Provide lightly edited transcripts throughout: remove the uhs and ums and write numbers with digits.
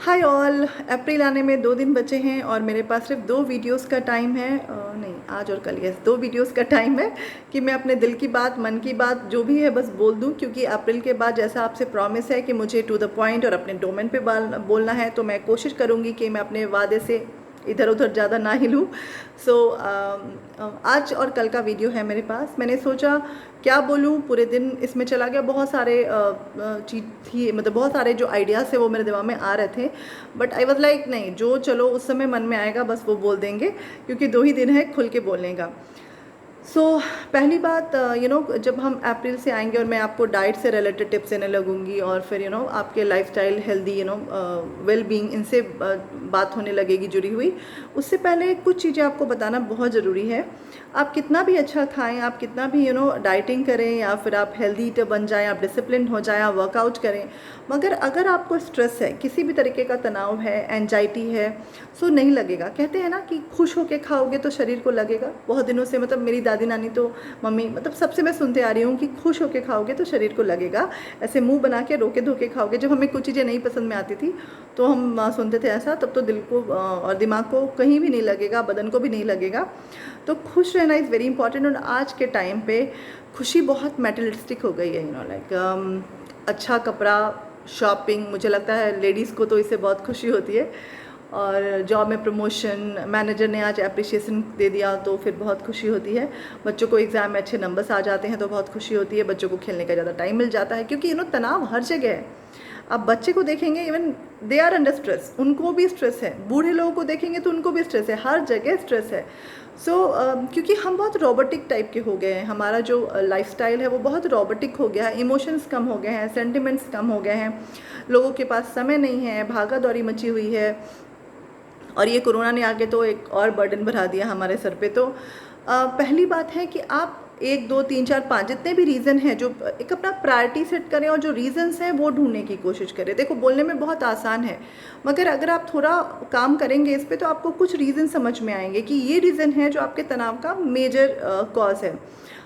Hi all. अप्रैल आने में 2 दिन बचे हैं और मेरे पास सिर्फ 2 वीडियोस का टाइम है। नहीं, आज और कल, यस, 2 वीडियोस का टाइम है कि मैं अपने दिल की बात, मन की बात जो भी है बस बोल दूं, क्योंकि अप्रैल के बाद जैसा आपसे प्रॉमिस है कि मुझे टू द पॉइंट और अपने डोमेन पे बोलना है, तो मैं कोशिश करूंगी कि मैं अपने वादे से इधर उधर ज़्यादा ना हिलूँ। सो आज और कल का वीडियो है मेरे पास। मैंने सोचा क्या बोलूँ, पूरे दिन इसमें चला गया। बहुत सारे चीज़ थी, मतलब बहुत सारे जो आइडियाज़ थे वो मेरे दिमाग में आ रहे थे, बट आई वॉज लाइक नहीं, जो चलो उस समय मन में आएगा बस वो बोल देंगे, क्योंकि 2 ही दिन है खुल के बोलने का। सो पहली बात, जब हम अप्रैल से आएंगे और मैं आपको डाइट से रिलेटेड टिप्स देने लगूंगी और फिर आपके लाइफस्टाइल, हेल्दी, वेल बीइंग, इनसे बात होने लगेगी जुड़ी हुई। उससे पहले कुछ चीज़ें आपको बताना बहुत ज़रूरी है। आप कितना भी अच्छा खाएं, आप कितना भी डाइटिंग करें, या फिर आप हेल्दी ईटर बन जाएं, आप डिसिप्लिन हो जाएं, आप वर्कआउट करें, मगर अगर आपको स्ट्रेस है, किसी भी तरीके का तनाव है, एंजाइटी है, सो नहीं लगेगा। कहते हैं ना कि खुश होके खाओगे तो शरीर को लगेगा। बहुत दिनों से, मतलब मेरी दादी नानी तो, मम्मी, मतलब सबसे मैं सुनते आ रही हूँ कि खुश होके खाओगे तो शरीर को लगेगा। ऐसे मुंह बना के रोके धोके खाओगे। जब हमें कुछ चीज़ें नहीं पसंद में आती थी तो हम सुनते थे ऐसा, तब तो दिल को और दिमाग को कहीं भी नहीं लगेगा, बदन को भी नहीं लगेगा। तो खुश रहना इज़ वेरी इंपॉर्टेंट। और आज के टाइम पे खुशी बहुत मेटेरियलिस्टिक हो गई है, लाइक अच्छा कपड़ा, शॉपिंग। मुझे लगता है लेडीज़ को तो इससे बहुत खुशी होती है। और जॉब में प्रमोशन, मैनेजर ने आज अप्रिशिएशन दे दिया तो फिर बहुत खुशी होती है। बच्चों को एग्ज़ाम में अच्छे नंबर्स आ जाते हैं तो बहुत खुशी होती है। बच्चों को खेलने का ज़्यादा टाइम मिल जाता है, क्योंकि तनाव हर जगह है। आप बच्चे को देखेंगे, even they are under stress, उनको भी स्ट्रेस है। बूढ़े लोगों को देखेंगे तो उनको भी स्ट्रेस है, हर जगह स्ट्रेस है। सो क्योंकि हम बहुत रोबोटिक टाइप के हो गए हैं, हमारा जो लाइफस्टाइल है वो बहुत रोबोटिक हो गया है। इमोशंस कम हो गए हैं, सेंटिमेंट्स कम हो गए हैं, लोगों के पास समय नहीं है, भागा दौड़ी मची हुई है। और ये कोरोना ने आके तो एक और बर्डन बढ़ा दिया हमारे सर पे। तो पहली बात है कि आप 1, 2, 3, 4, 5 जितने भी रीज़न हैं, जो एक अपना प्रायोरिटी सेट करें और जो रीज़न्स हैं वो ढूंढने की कोशिश करें। देखो, बोलने में बहुत आसान है, मगर अगर आप थोड़ा काम करेंगे इस पर तो आपको कुछ रीज़न समझ में आएंगे कि ये रीज़न है जो आपके तनाव का मेजर कॉज है।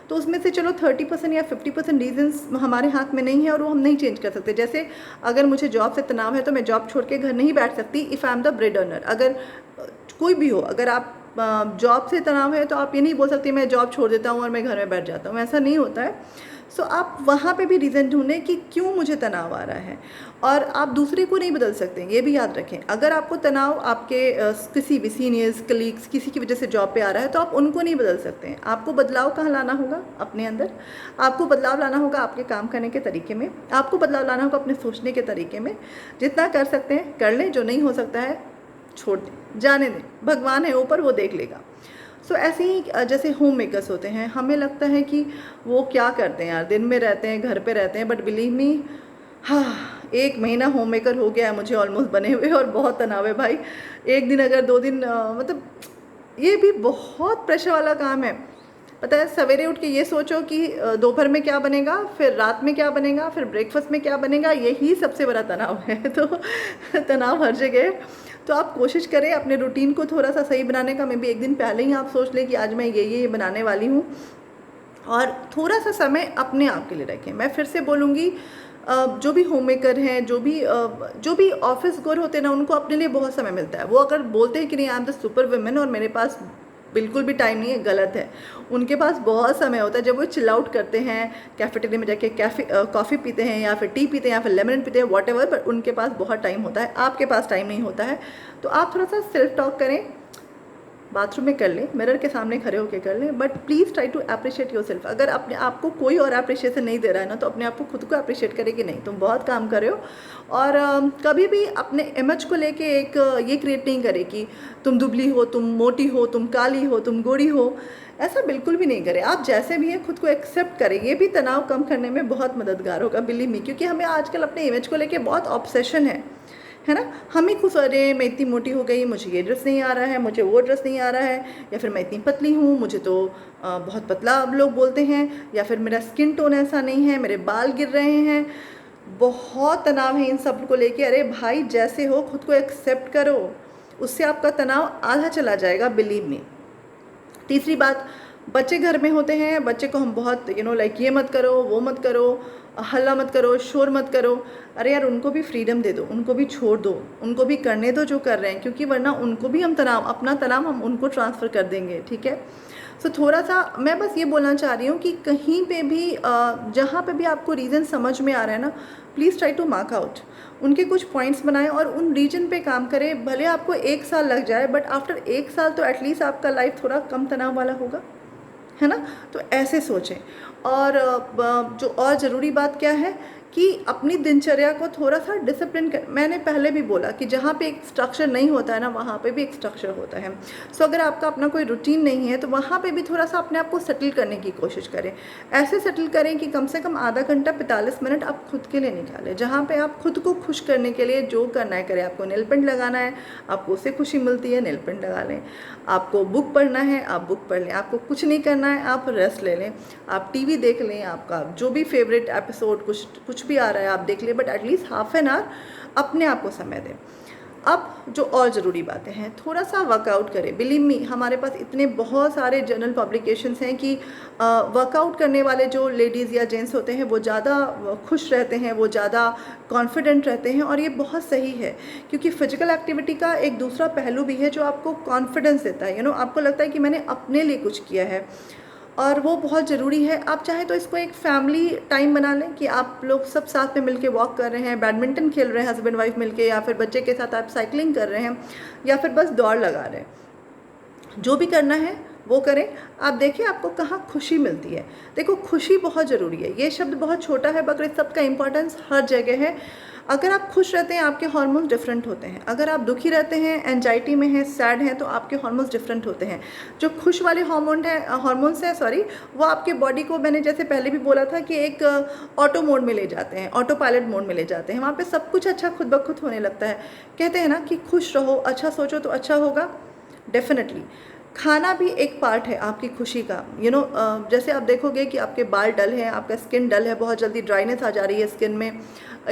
तो उसमें से चलो 30% या 50% रीजंस हमारे हाथ में नहीं है और वो हम नहीं चेंज कर सकते। जैसे अगर मुझे जॉब से तनाव है तो मैं जॉब छोड़ के घर नहीं बैठ सकती, if I am the bread earner. अगर कोई भी हो, अगर आप जॉब से तनाव है तो आप ये नहीं बोल सकती मैं जॉब छोड़ देता हूँ और मैं घर में बैठ जाता हूँ, ऐसा नहीं होता है। सो आप वहाँ पे भी रीज़न ढूंढें कि क्यों मुझे तनाव आ रहा है। और आप दूसरे को नहीं बदल सकते, ये भी याद रखें। अगर आपको तनाव आपके किसी भी सीनियर्स, कलीग्स, किसी की वजह से जॉब पे आ रहा है तो आप उनको नहीं बदल सकते हैं। आपको बदलाव कहाँ लाना होगा? अपने अंदर। आपको बदलाव लाना होगा आपके काम करने के तरीके में, आपको बदलाव लाना होगा अपने सोचने के तरीके में। जितना कर सकते हैं कर लें, जो नहीं हो सकता है छोड़ दें, जाने दें, भगवान है ऊपर, वो देख लेगा। सो ऐसे ही जैसे होम मेकर्स होते हैं, हमें लगता है कि वो क्या करते हैं यार, दिन में रहते हैं, घर पे रहते हैं, बट बिलीव मी, हाँ, 1 महीना होम मेकर हो गया है मुझे ऑलमोस्ट बने हुए, और बहुत तनाव है भाई। एक दिन अगर 2 दिन, मतलब ये भी बहुत प्रेशर वाला काम है। पता है, सवेरे उठ के ये सोचो कि दोपहर में क्या बनेगा, फिर रात में क्या बनेगा, फिर ब्रेकफास्ट में क्या बनेगा, यही सबसे बड़ा तनाव है। तो तनाव हर जगह है। तो आप कोशिश करें अपने रूटीन को थोड़ा सा सही बनाने का। मैं भी एक दिन पहले ही आप सोच लें कि आज मैं ये बनाने वाली हूँ, और थोड़ा सा समय अपने आप के लिए रखें। मैं फिर से बोलूँगी, जो भी होम मेकर हैं, जो भी ऑफिस गोर होते हैं ना, उनको अपने लिए बहुत समय मिलता है। वो अगर बोलते हैं कि नहीं, I am the super women और मेरे पास बिल्कुल भी टाइम नहीं है, गलत है। उनके पास बहुत समय होता है। जब वो चिल आउट करते हैं, कैफेटेरिया में जाके कॉफ़ी पीते हैं, या फिर टी पीते हैं, या फिर लेमन पीते हैं, वॉट एवर, बट उनके पास बहुत टाइम होता है, आपके पास टाइम नहीं होता है। तो आप थोड़ा सा सेल्फ टॉक करें, बाथरूम में कर लें, मिरर के सामने खड़े होकर कर लें, but please try to appreciate yourself. अगर अपने आप को कोई और अप्रिशिएशन नहीं दे रहा है ना, तो अपने आप को खुद को अप्रिशिएट करें कि नहीं, तुम बहुत काम कर रहे हो। और कभी भी अपने इमेज को लेके एक ये क्रिएट नहीं करें कि तुम दुबली हो, तुम मोटी हो, तुम काली हो, तुम गोरी हो। ऐसा बिल्कुल भी नहीं करें। आप जैसे भी हैं खुद को एक्सेप्ट करें। ये भी तनाव कम करने में बहुत मददगार होगा, बिलीव मी, क्योंकि हमें आजकल अपने इमेज को लेके बहुत ऑब्सेशन है ना। हम ही खुश, अरे मैं इतनी मोटी हो गई, मुझे ये ड्रेस नहीं आ रहा है, मुझे वो ड्रेस नहीं आ रहा है, या फिर मैं इतनी पतली हूँ, मुझे तो बहुत पतला अब लोग बोलते हैं, या फिर मेरा स्किन टोन ऐसा नहीं है, मेरे बाल गिर रहे हैं। बहुत तनाव है इन सब को लेके। अरे भाई, जैसे हो खुद को एक्सेप्ट करो, उससे आपका तनाव आधा चला जाएगा, बिलीव मी। तीसरी बात, बच्चे घर में होते हैं, बच्चे को हम बहुत लाइक ये मत करो, वो मत करो, हल्ला मत करो, शोर मत करो। अरे यार, उनको भी फ्रीडम दे दो, उनको भी छोड़ दो, उनको भी करने दो जो कर रहे हैं, क्योंकि वरना उनको भी हम तनाव, अपना तनाव हम उनको ट्रांसफ़र कर देंगे, ठीक है। सो थोड़ा सा मैं बस ये बोलना चाह रही हूँ कि कहीं पे भी जहाँ पे भी आपको रीज़न समझ में आ रहा है ना, please try to mark out, उनके कुछ पॉइंट्स बनाएं और उन रीजन पे काम करें। भले आपको 1 साल लग जाए, बट आफ्टर 1 साल तो एटलीस्ट आपका लाइफ थोड़ा कम तनाव वाला होगा, है ना। तो ऐसे सोचें। और जो और ज़रूरी बात क्या है कि अपनी दिनचर्या को थोड़ा सा डिसिप्लिन कर, मैंने पहले भी बोला कि जहाँ पे एक स्ट्रक्चर नहीं होता है ना, वहाँ पे भी एक स्ट्रक्चर होता है। सो अगर आपका अपना कोई रूटीन नहीं है तो वहाँ पे भी थोड़ा सा अपने आप को सेटल करने की कोशिश करें। ऐसे सेटल करें कि कम से कम आधा घंटा 45 मिनट आप खुद के लिए निकालें, जहाँ पे आप खुद को खुश करने के लिए जो करना है करें। आपको नेल पेंट लगाना है, आपको उससे खुशी मिलती है, नेल पेंट लगा लें। आपको बुक पढ़ना है, आप बुक पढ़ लें। आपको कुछ नहीं करना है, आप रेस्ट ले लें, आप टीवी देख लें, आपका जो भी फेवरेट एपिसोड कुछ भी आ रहा है आप देख लें, but at least half an hour अपने आप को समय दें। अब जो और ज़रूरी बातें हैं, थोड़ा सा वर्कआउट करें। बिलीव मी, हमारे पास इतने बहुत सारे जर्नल पब्लिकेशंस हैं कि वर्कआउट करने वाले जो लेडीज़ या जेंट्स होते हैं वो ज़्यादा खुश रहते हैं, वो ज़्यादा कॉन्फिडेंट रहते हैं। और ये बहुत सही है, क्योंकि फिजिकल एक्टिविटी का एक दूसरा पहलू भी है जो आपको कॉन्फिडेंस देता है। आपको लगता है कि मैंने अपने लिए कुछ किया है, और वो बहुत ज़रूरी है। आप चाहे तो इसको एक फैमिली टाइम बना लें कि आप लोग सब साथ में मिलके वॉक कर रहे हैं, बैडमिंटन खेल रहे हैं हस्बैंड वाइफ मिलके, या फिर बच्चे के साथ आप साइकिलिंग कर रहे हैं, या फिर बस दौड़ लगा रहे हैं। जो भी करना है वो करें। आप देखिए आपको कहाँ खुशी मिलती है। देखो, खुशी बहुत ज़रूरी है। ये शब्द बहुत छोटा है, मगर इस सब का इम्पोर्टेंस हर जगह है। अगर आप खुश रहते हैं, आपके हार्मोन्स डिफरेंट होते हैं। अगर आप दुखी रहते हैं, एंजाइटी में हैं, सैड हैं, तो आपके हार्मोन्स डिफरेंट होते हैं। जो खुश वाले हार्मोन्स हैं वो आपके बॉडी को, मैंने जैसे पहले भी बोला था, कि एक ऑटो मोड में ले जाते हैं, ऑटो पायलट मोड में ले जाते हैं। वहाँ पे सब कुछ अच्छा खुद ब खुद होने लगता है। कहते हैं ना कि खुश रहो, अच्छा सोचो तो अच्छा होगा। डेफिनेटली खाना भी एक पार्ट है आपकी खुशी का। जैसे आप देखोगे कि आपके बाल डल हैं, आपका स्किन डल है, बहुत जल्दी ड्राइनेस आ जा रही है स्किन में,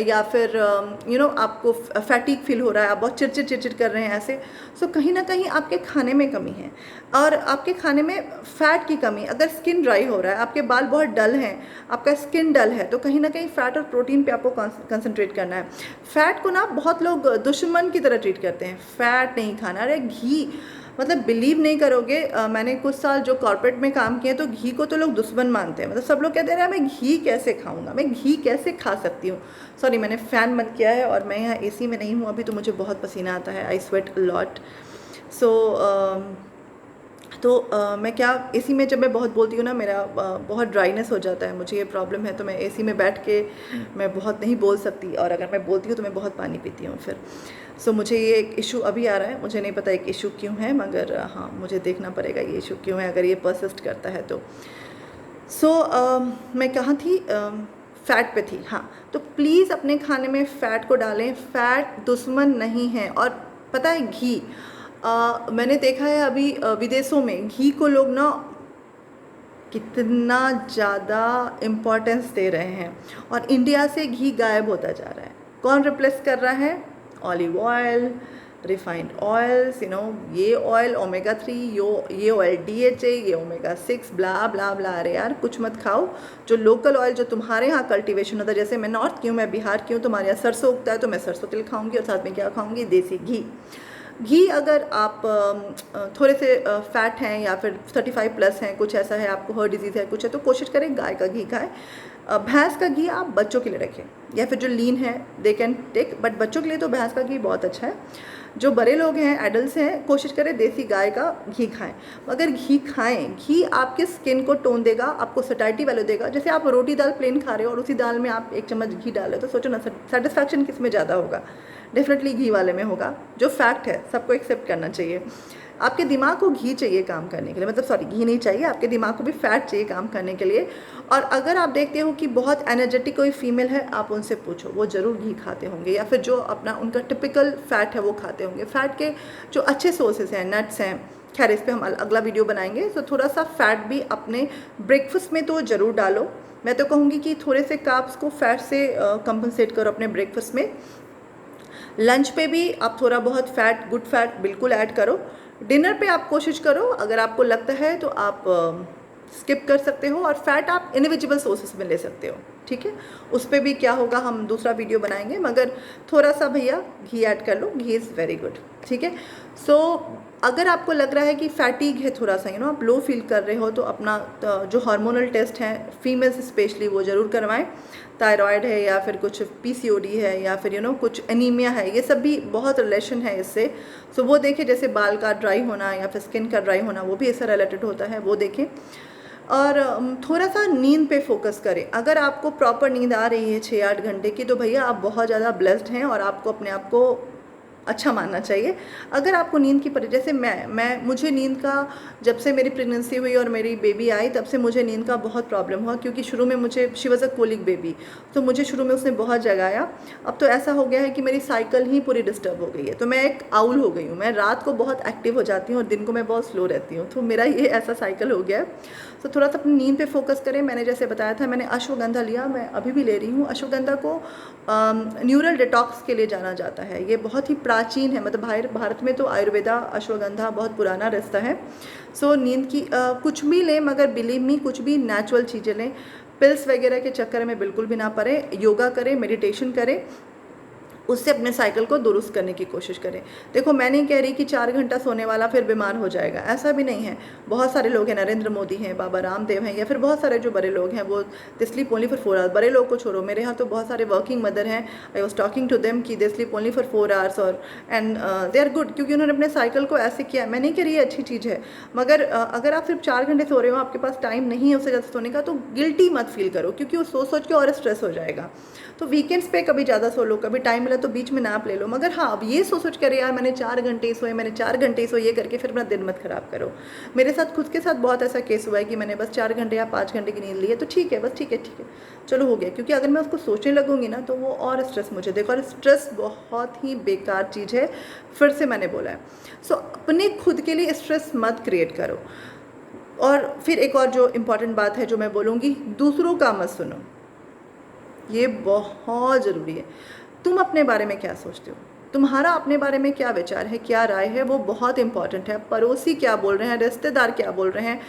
या फिर आपको फैटीग फील हो रहा है, आप बहुत चिड़चिड़ कर रहे हैं ऐसे। सो कहीं ना कहीं आपके खाने में कमी है, और आपके खाने में फ़ैट की कमी। अगर स्किन ड्राई हो रहा है, आपके बाल बहुत डल हैं, आपका स्किन डल है, तो कहीं ना कहीं फ़ैट और प्रोटीन पे आपको कंसंट्रेट करना है। फ़ैट को ना बहुत लोग दुश्मन की तरह ट्रीट करते हैं। फ़ैट नहीं खाना। अरे घी, मतलब बिलीव नहीं करोगे, मैंने कुछ साल जो कॉर्पोरेट में काम किया, तो घी को तो लोग दुश्मन मानते हैं। मतलब सब लोग कहते हैं मैं घी कैसे खाऊंगा, मैं घी कैसे खा सकती हूँ। सॉरी, मैंने फ़ैन बंद किया है और मैं यहाँ एसी में नहीं हूँ अभी, तो मुझे बहुत पसीना आता है। आई स्वेट लॉट। सो मैं क्या, एसी में जब मैं बहुत बोलती हूँ ना, मेरा बहुत ड्राइनेस हो जाता है, मुझे ये प्रॉब्लम है। तो मैं एसी में बैठ के मैं बहुत नहीं बोल सकती, और अगर मैं बोलती हूँ तो मैं बहुत पानी पीती हूँ फिर। सो मुझे ये एक इशू अभी आ रहा है, मुझे नहीं पता एक इशू क्यों है, मगर हाँ, मुझे देखना पड़ेगा ये इशू क्यों है, अगर ये परसिस्ट करता है तो। मैं कहाँ थी, फ़ैट पे थी। हाँ, तो प्लीज़ अपने खाने में फ़ैट को डालें। फ़ैट दुश्मन नहीं है। और पता है घी, मैंने देखा है अभी विदेशों में घी को लोग ना कितना ज़्यादा इम्पोर्टेंस दे रहे हैं, और इंडिया से घी गायब होता जा रहा है। कौन रिप्लेस कर रहा है? ऑलिव ऑयल, रिफाइंड ऑयल्स, ये ऑयल ओमेगा 3, ये ऑयल DHA, ये ओमेगा 6, ब्ला ब्ला ब्ला। अरे यार, कुछ मत खाओ। जो लोकल ऑयल जो तुम्हारे यहाँ कल्टीवेशन होता है, जैसे मैं नॉर्थ की हूँ, मैं बिहार की हूँ, तुम्हारे यहाँ सरसों उगता है, तो मैं सरसों तेल खाऊंगी, और साथ में क्या खाऊंगी? देसी घी। घी अगर आप थोड़े से फैट हैं, या फिर 35+ हैं, कुछ ऐसा है, आपको हार्ट डिजीज़ है, कुछ है, तो कोशिश करें गाय का घी खाएं। भैंस का घी आप बच्चों के लिए रखें, या फिर जो लीन है दे कैन टेक, बट बच्चों के लिए तो भैंस का घी बहुत अच्छा है। जो बड़े लोग हैं, एडल्ट्स हैं, कोशिश करें देसी गाय का घी खाएं। अगर घी खाएं, घी आपके स्किन को टोन देगा, आपको सटाइटी वैल्यू देगा। जैसे आप रोटी दाल प्लेन खा रहे हो और उसी दाल में आप 1 चम्मच घी डाल रहे हो, तो सोचो ना सेटिस्फैक्शन किस में ज़्यादा होगा? डेफिनेटली घी वाले में होगा। जो फैक्ट है सबको एक्सेप्ट करना चाहिए। आपके दिमाग को घी चाहिए काम करने के लिए, मतलब सॉरी, घी नहीं चाहिए, आपके दिमाग को भी फैट चाहिए काम करने के लिए। और अगर आप देखते हो कि बहुत एनर्जेटिक कोई फीमेल है, आप उनसे पूछो, वो ज़रूर घी खाते होंगे, या फिर जो अपना उनका टिपिकल फैट है वो खाते होंगे। फैट के जो अच्छे सोर्सेज हैं, नट्स हैं, खैर इस पर हम अगला वीडियो बनाएंगे। तो थोड़ा सा फैट भी अपने ब्रेकफास्ट में तो ज़रूर डालो। मैं तो कहूँगी कि थोड़े से कार्ब्स को फैट से कंपनसेट करो अपने ब्रेकफास्ट में। लंच पे भी आप थोड़ा बहुत फैट, गुड फैट बिल्कुल ऐड करो। डिनर पे आप कोशिश करो, अगर आपको लगता है तो आप स्किप कर सकते हो, और फैट आप इनविजिबल सोर्सेस में ले सकते हो, ठीक है। उस पर भी क्या होगा हम दूसरा वीडियो बनाएंगे, मगर थोड़ा सा भैया घी ऐड कर लो, घी इज़ वेरी गुड, ठीक है। सो अगर आपको लग रहा है कि फैटीग है थोड़ा सा, आप लो फील कर रहे हो, तो अपना जो हार्मोनल टेस्ट हैं फीमेल्स स्पेशली वो ज़रूर करवाएं। थायराइड है या फिर कुछ पीसीओडी है या फिर कुछ एनीमिया है, ये सब भी बहुत रिलेशन है इससे। सो वो देखें, जैसे बाल का ड्राई होना या फिर स्किन का ड्राई होना, वो भी इससे रिलेटेड होता है, वो देखें। और थोड़ा सा नींद पे फोकस करें। अगर आपको प्रॉपर नींद आ रही है 6-8 घंटे की, तो भैया आप बहुत ज़्यादा ब्लेस्ड हैं और आपको अपने आप को अच्छा मानना चाहिए। अगर आपको नींद की जैसे मुझे नींद का, जब से मेरी प्रेगनेंसी हुई और मेरी बेबी आई, तब से मुझे नींद का बहुत प्रॉब्लम हुआ, क्योंकि शुरू में मुझे she was a colic baby, तो मुझे शुरू में उसने बहुत जगाया। अब तो ऐसा हो गया है कि मेरी साइकिल ही पूरी डिस्टर्ब हो गई है, तो मैं एक आउल हो गई हूँ। मैं रात को बहुत एक्टिव हो जाती हूँ और दिन को मैं बहुत स्लो रहती हूँ, तो मेरा ये ऐसा साइकिल हो गया है। तो थोड़ा सा अपनी नींद पे फोकस करें। मैंने जैसे बताया था, मैंने अश्वगंधा लिया, मैं अभी भी ले रही हूँ। अश्वगंधा को न्यूरल डिटॉक्स के लिए जाना जाता है। ये बहुत ही प्राचीन है, मतलब भारत में तो आयुर्वेदा अश्वगंधा बहुत पुराना रास्ता है। सो नींद की कुछ भी लें, मगर बिलीव मी, कुछ भी नेचुरल चीज़ें लें। पिल्स वगैरह के चक्कर में बिल्कुल भी ना पड़े। योगा करें, मेडिटेशन करें, उससे अपने साइकिल को दुरुस्त करने की कोशिश करें। देखो, मैं नहीं कह रही कि 4 घंटा सोने वाला फिर बीमार हो जाएगा, ऐसा भी नहीं है। बहुत सारे लोग हैं, नरेंद्र मोदी हैं, बाबा रामदेव हैं, या फिर बहुत सारे जो बड़े लोग हैं, वो दे स्लीप ओनली फॉर 4 आवर्स। बड़े लोग को छोड़ो, मेरे यहाँ तो बहुत सारे वर्किंग मदर हैं, I was talking to them कि they sleep only for 4 hours, और एंड दे आर गुड, क्योंकि उन्होंने अपने साइकिल को ऐसे किया। मैं नहीं कह रही ये अच्छी चीज़ है, मगर अगर आप सिर्फ 4 घंटे सो रहे हो, आपके पास टाइम नहीं है उससे ज़्यादा सोने का, तो गिल्टी मत फील करो, क्योंकि वो सोच के और स्ट्रेस हो जाएगा। तो वीकेंड्स पे कभी ज़्यादा सो लो, कभी टाइम मिला तो बीच में नैप ले लो, मगर हाँ, अब ये सोच कर यार मैंने 4 घंटे सोए, मैंने 4 घंटे सोए, ये करके फिर अपना दिन मत खराब करो। मेरे साथ खुद के साथ बहुत ऐसा केस हुआ है कि मैंने बस 4 घंटे या 5 घंटे की नींद ली है, तो ठीक है, बस ठीक है, चलो हो गया। क्योंकि अगर मैं उसको सोचने लगूंगी ना, तो वो और स्ट्रेस मुझे देखो, और स्ट्रेस बहुत ही बेकार चीज़ है, फिर से मैंने बोला है। सो अपने खुद के लिए स्ट्रेस मत क्रिएट करो। और फिर एक और जो इम्पॉर्टेंट बात है जो मैं बोलूँगी, दूसरों का मत सुनो, ये बहुत ज़रूरी है। तुम अपने बारे में क्या सोचते हो, तुम्हारा अपने बारे में क्या विचार है, क्या राय है, वो बहुत इंपॉर्टेंट है। पड़ोसी क्या बोल रहे हैं, रिश्तेदार क्या बोल रहे हैं,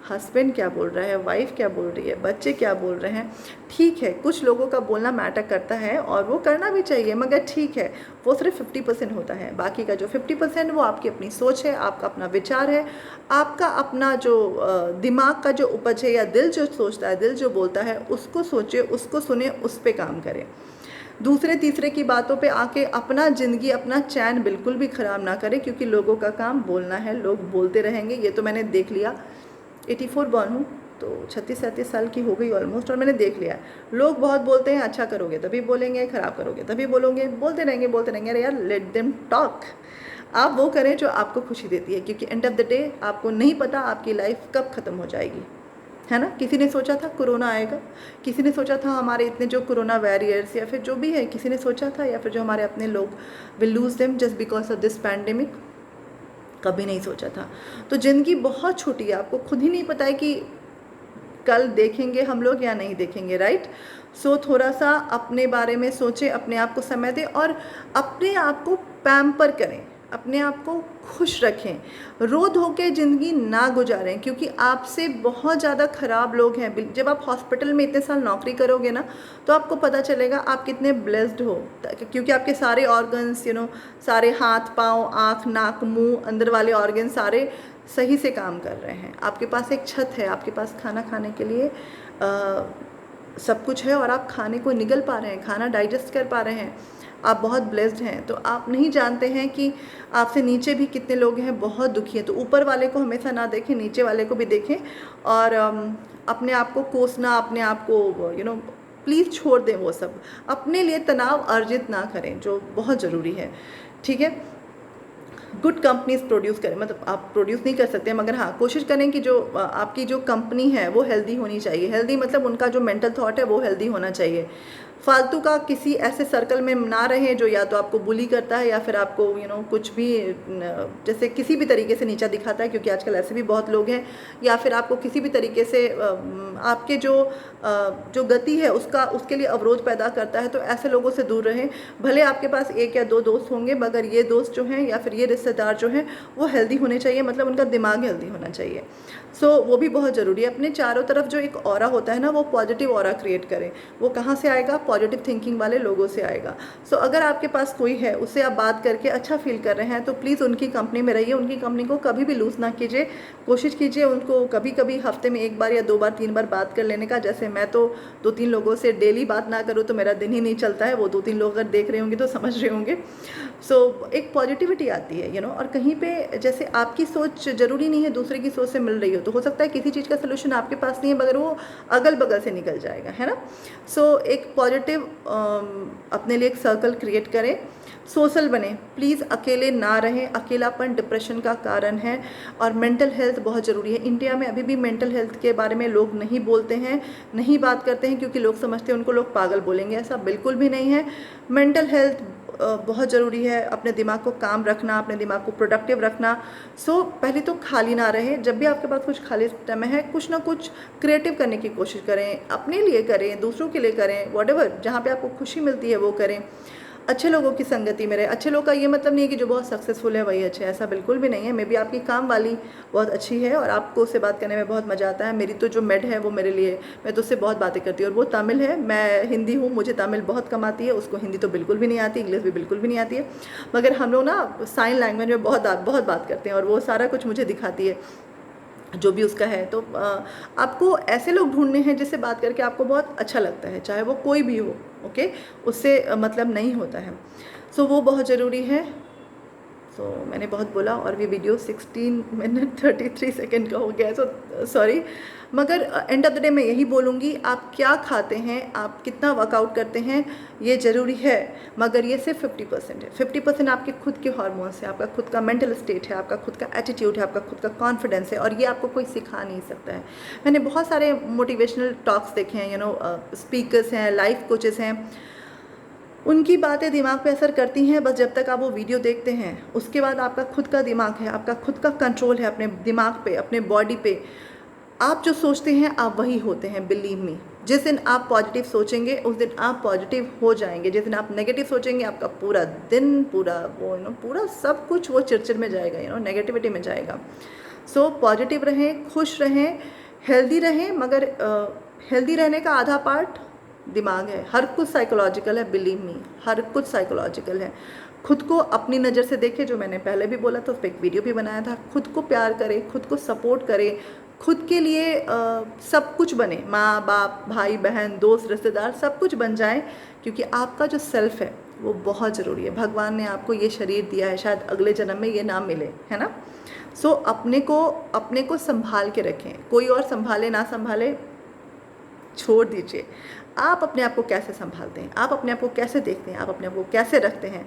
हस्बैंड क्या बोल रहा है, वाइफ क्या बोल रही है, बच्चे क्या बोल रहे हैं, ठीक है, कुछ लोगों का बोलना मैटर करता है और वो करना भी चाहिए, मगर ठीक है, वो सिर्फ 50% होता है। बाकी का जो 50% वो आपकी अपनी सोच है, आपका अपना विचार है, आपका अपना जो दिमाग का जो उपज है, या दिल जो सोचता है, दिल जो बोलता है, उसको सोचे, उसको सुने, उस पर काम करें। दूसरे तीसरे की बातों पे आके अपना ज़िंदगी, अपना चैन बिल्कुल भी ख़राब ना करें, क्योंकि लोगों का काम बोलना है, लोग बोलते रहेंगे। ये तो मैंने देख लिया, 84 बॉर्न हूँ, तो 36-37 साल की हो गई ऑलमोस्ट, और मैंने देख लिया लोग बहुत बोलते हैं। अच्छा करोगे तभी बोलेंगे, ख़राब करोगे तभी बोलोगे, बोलते रहेंगे। अरे यार, लेट देम टॉक। आप वो करें जो आपको खुशी देती है, क्योंकि एंड ऑफ द डे आपको नहीं पता आपकी लाइफ कब ख़त्म हो जाएगी, है ना। किसी ने सोचा था कोरोना आएगा, किसी ने सोचा था हमारे इतने जो कोरोना वॉरियर्स या फिर जो भी है, किसी ने सोचा था, या फिर जो हमारे अपने लोग will lose them just because of this pandemic, कभी नहीं सोचा था। तो ज़िंदगी बहुत छोटी है, आपको खुद ही नहीं पता है कि कल देखेंगे हम लोग या नहीं देखेंगे, राइट। सो थोड़ा सा अपने बारे में सोचें, अपने आप को समय दें और अपने आप को पैम्पर करें, अपने आप को खुश रखें, रो धो के ज़िंदगी ना गुजारें, क्योंकि आपसे बहुत ज़्यादा ख़राब लोग हैं। जब आप हॉस्पिटल में इतने साल नौकरी करोगे ना, तो आपको पता चलेगा आप कितने ब्लेस्ड हो, क्योंकि आपके सारे ऑर्गन्स, सारे हाथ पाँव, आँख, नाक, मुंह, अंदर वाले ऑर्गन सारे सही से काम कर रहे हैं। आपके पास एक छत है, आपके पास खाना खाने के लिए सब कुछ है, और आप खाने को निगल पा रहे हैं, खाना डाइजेस्ट कर पा रहे हैं। आप बहुत ब्लेस्ड हैं। तो आप नहीं जानते हैं कि आपसे नीचे भी कितने लोग हैं बहुत दुखी हैं। तो ऊपर वाले को हमेशा ना देखें, नीचे वाले को भी देखें, और अपने आप को कोसना, अपने आप को प्लीज़ छोड़ दें वो सब। अपने लिए तनाव अर्जित ना करें, जो बहुत ज़रूरी है, ठीक है। गुड कंपनीज प्रोड्यूस करें, मतलब आप प्रोड्यूस नहीं कर सकते, मगर हाँ, कोशिश करें कि जो आपकी जो कंपनी है वो हेल्दी होनी चाहिए। हेल्दी मतलब उनका जो मेंटल थॉट है वो हेल्दी होना चाहिए। फालतू का किसी ऐसे सर्कल में ना रहें जो या तो आपको बुली करता है या फिर आपको कुछ भी जैसे किसी भी तरीके से नीचा दिखाता है, क्योंकि आजकल ऐसे भी बहुत लोग हैं, या फिर आपको किसी भी तरीके से आपके जो गति है उसके लिए अवरोध पैदा करता है। तो ऐसे लोगों से दूर रहें। भले आपके पास एक या दो दोस्त होंगे, मगर ये दोस्त जो हैं या फिर ये रिश्तेदार जो हैं वो हेल्दी होने चाहिए, मतलब उनका दिमाग हेल्दी होना चाहिए। वो भी बहुत ज़रूरी है। अपने चारों तरफ जो एक ऑरा होता है ना, वो पॉजिटिव ऑरा क्रिएट करें। वो कहाँ से आएगा? पॉजिटिव थिंकिंग वाले लोगों से आएगा। अगर आपके पास कोई है, उससे आप बात करके अच्छा फील कर रहे हैं, तो प्लीज़ उनकी कंपनी में रहिए। उनकी कंपनी को कभी भी लूज़ ना कीजिए। कोशिश कीजिए उनको कभी कभी हफ्ते में 1 बार या 2 बार 3 बार बात कर लेने का। जैसे मैं तो 2-3 लोगों से डेली बात ना करूँ तो मेरा दिन ही नहीं चलता है। वो 2-3 लोग अगर देख रहे होंगे तो समझ रहे होंगे। एक पॉजिटिविटी आती है और कहीं पे जैसे आपकी सोच ज़रूरी नहीं है दूसरे की सोच से मिल रही हो, तो सकता है किसी चीज़ का सलूशन आपके पास नहीं है मगर वो अगल बगल से निकल जाएगा, है ना। एक पॉजिटिव अपने लिए एक सर्कल क्रिएट करें। सोशल बने, प्लीज़ अकेले ना रहें। अकेलापन डिप्रेशन का कारण है। और मेंटल हेल्थ बहुत ज़रूरी है। इंडिया में अभी भी मेंटल हेल्थ के बारे में लोग नहीं बोलते हैं, नहीं बात करते हैं, क्योंकि लोग समझते हैं उनको लोग पागल बोलेंगे। ऐसा बिल्कुल भी नहीं है। मेंटल हेल्थ बहुत ज़रूरी है। अपने दिमाग को काम रखना, अपने दिमाग को प्रोडक्टिव रखना। पहले तो खाली ना रहे। जब भी आपके पास कुछ खाली समय है, कुछ ना कुछ क्रिएटिव करने की कोशिश करें। अपने लिए करें, दूसरों के लिए करें, व्हाटएवर जहाँ पे आपको खुशी मिलती है वो करें। अच्छे लोगों की संगति में रहे। अच्छे लोग का ये मतलब नहीं है कि जो बहुत सक्सेसफुल है वही अच्छे, ऐसा बिल्कुल भी नहीं है। मे बी आपकी काम वाली बहुत अच्छी है और आपको उससे बात करने में बहुत मज़ा आता है। मेरी तो जो मेड है वो मेरे लिए, मैं तो उससे बहुत बातें करती हूँ, और वो तमिल है, मैं हिंदी हूँ। मुझे तमिल बहुत कम आती है, उसको हिंदी तो बिल्कुल भी नहीं आती, इंग्लिश भी बिल्कुल भी नहीं आती है। मगर हम लोग ना साइन लैंग्वेज में बहुत बात करते हैं और वो सारा कुछ मुझे दिखाती है जो भी उसका है। आपको ऐसे लोग ढूंढने हैं जिससे बात करके आपको बहुत अच्छा लगता है, चाहे वो कोई भी हो। ओके, उससे मतलब नहीं होता है। वो बहुत ज़रूरी है। मैंने बहुत बोला और भी वीडियो 16 मिनट 33 सेकेंड का हो गया है, सॉरी। मगर एंड ऑफ द डे मैं यही बोलूँगी, आप क्या खाते हैं, आप कितना वर्कआउट करते हैं, ये ज़रूरी है, मगर ये सिर्फ 50% है। 50% आपके खुद के हार्मोन्स है, आपका खुद का मेंटल स्टेट है, आपका खुद का एटीट्यूड है, आपका खुद का कॉन्फिडेंस है, और ये आपको कोई सिखा नहीं सकता है। मैंने बहुत सारे मोटिवेशनल टॉक्स देखे हैं, स्पीकर्स हैं, लाइफ कोचेस हैं, उनकी बातें दिमाग पे असर करती हैं, बस जब तक आप वो वीडियो देखते हैं। उसके बाद आपका खुद का दिमाग है, आपका खुद का कंट्रोल है अपने दिमाग पे, अपने बॉडी पे। आप जो सोचते हैं आप वही होते हैं, बिलीव मी। जिस दिन आप पॉजिटिव सोचेंगे उस दिन आप पॉजिटिव हो जाएंगे। जिस दिन आप नेगेटिव सोचेंगे आपका पूरा दिन, पूरा वो पूरा सब कुछ वो चिड़चिड़ में जाएगा, नेगेटिविटी में जाएगा। पॉजिटिव रहें, खुश रहें, हेल्दी रहें। मगर हेल्दी रहने का आधा पार्ट दिमाग है। हर कुछ साइकोलॉजिकल है, बिलीव मी, हर कुछ साइकोलॉजिकल है। खुद को अपनी नज़र से देखें, जो मैंने पहले भी बोला था, उस पर एक वीडियो भी बनाया था। खुद को प्यार करें, खुद को सपोर्ट करें, खुद के लिए सब कुछ बने। माँ बाप, भाई बहन, दोस्त, रिश्तेदार, सब कुछ बन जाए, क्योंकि आपका जो सेल्फ है वो बहुत ज़रूरी है। भगवान ने आपको ये शरीर दिया है, शायद अगले जन्म में ये ना मिले, है ना। अपने को संभाल के रखें। कोई और संभाले ना संभाले, छोड़ दीजिए। आप अपने आप को कैसे संभालते हैं, आप अपने आप को कैसे देखते हैं, आप अपने आप को कैसे रखते हैं,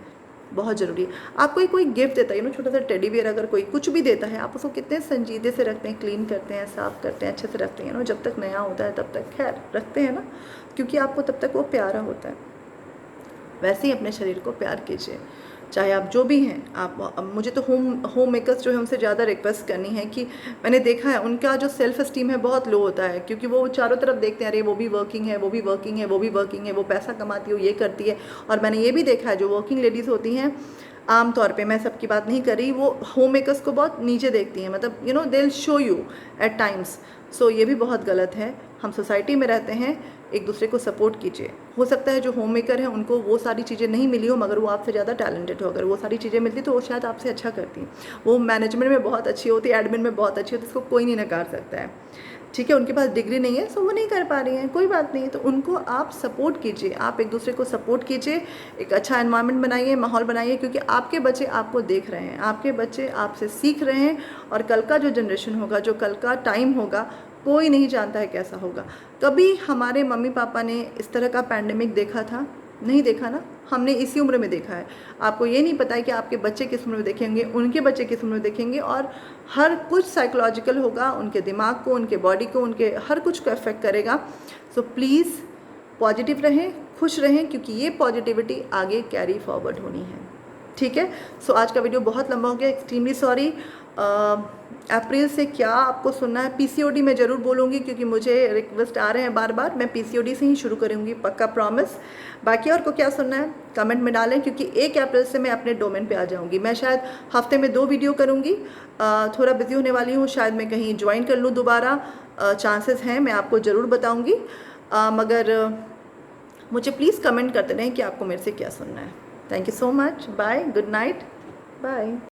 बहुत ज़रूरी है। आपको कोई गिफ्ट देता है, छोटा सा टेडी बियर अगर कोई कुछ भी देता है, आप उसको कितने संजीदे से रखते हैं, क्लीन करते हैं, साफ़ करते हैं, अच्छे से रखते हैं। जब तक नया होता है तब तक खैर रखते हैं ना, क्योंकि आपको तब तक वो प्यारा होता है। वैसे ही अपने शरीर को प्यार कीजिए, चाहे आप जो भी हैं। आप मुझे तो होम मेकर्स जो है उनसे ज़्यादा रिक्वेस्ट करनी है कि मैंने देखा है उनका जो सेल्फ एस्टीम है बहुत लो होता है, क्योंकि वो चारों तरफ देखते हैं, अरे वो भी वर्किंग है, वो भी वर्किंग है, वो भी वर्किंग है, वो पैसा कमाती है, वो ये करती है। और मैंने ये भी देखा है जो वर्किंग लेडीज़ होती हैं, आम तौर पे, मैं सबकी बात नहीं कर रही, वो होम मेकर्स को बहुत नीचे देखती हैं, मतलब they will show you at times. ये भी बहुत गलत है। हम सोसाइटी में रहते हैं, एक दूसरे को सपोर्ट कीजिए। हो सकता है जो होम मेकर है उनको वो सारी चीज़ें नहीं मिली हो, मगर वो आपसे ज़्यादा टैलेंटेड हो। अगर वो सारी चीज़ें मिलती तो वो शायद आपसे अच्छा करती। वो मैनेजमेंट में बहुत अच्छी होती, एडमिन में बहुत अच्छी होती, इसको कोई नहीं नकार सकता है, ठीक है। उनके पास डिग्री नहीं है, सो वो नहीं कर पा रही हैं, कोई बात नहीं। तो उनको आप सपोर्ट कीजिए, आप एक दूसरे को सपोर्ट कीजिए, एक अच्छा एनवायरनमेंट बनाइए, माहौल बनाइए, क्योंकि आपके बच्चे आपको देख रहे हैं, आपके बच्चे आपसे सीख रहे हैं। और कल का जो जनरेशन होगा, जो कल का टाइम होगा, कोई नहीं जानता है कैसा होगा। कभी हमारे मम्मी पापा ने इस तरह का पैंडेमिक देखा था? नहीं देखा ना, हमने इसी उम्र में देखा है। आपको ये नहीं पता है कि आपके बच्चे किस उम्र में देखेंगे, उनके बच्चे किस उम्र में देखेंगे, और हर कुछ साइकोलॉजिकल होगा, उनके दिमाग को, उनके बॉडी को, उनके हर कुछ को अफेक्ट करेगा। प्लीज़ पॉजिटिव रहें, खुश रहें, क्योंकि ये पॉजिटिविटी आगे कैरी फॉरवर्ड होनी है। ठीक है। सो आज का वीडियो बहुत लंबा हो गया, एक्सट्रीमली सॉरी। अप्रैल से क्या आपको सुनना है? पीसीओडी मैं ज़रूर बोलूँगी, क्योंकि मुझे रिक्वेस्ट आ रहे हैं बार बार। मैं पीसीओडी से ही शुरू करूँगी, पक्का प्रॉमिस। बाकी और को क्या सुनना है कमेंट में डालें, क्योंकि 1 अप्रैल से मैं अपने डोमेन पे आ जाऊँगी। मैं शायद हफ्ते में 2 वीडियो करूँगी। थोड़ा बिजी होने वाली हूँ, शायद मैं कहीं ज्वाइन कर लूँ दोबारा, चांसेस हैं, मैं आपको ज़रूर बताऊँगी। मगर मुझे प्लीज़ कमेंट करते रहें कि आपको मेरे से क्या सुनना है। Thank you so much. Bye, good night, bye.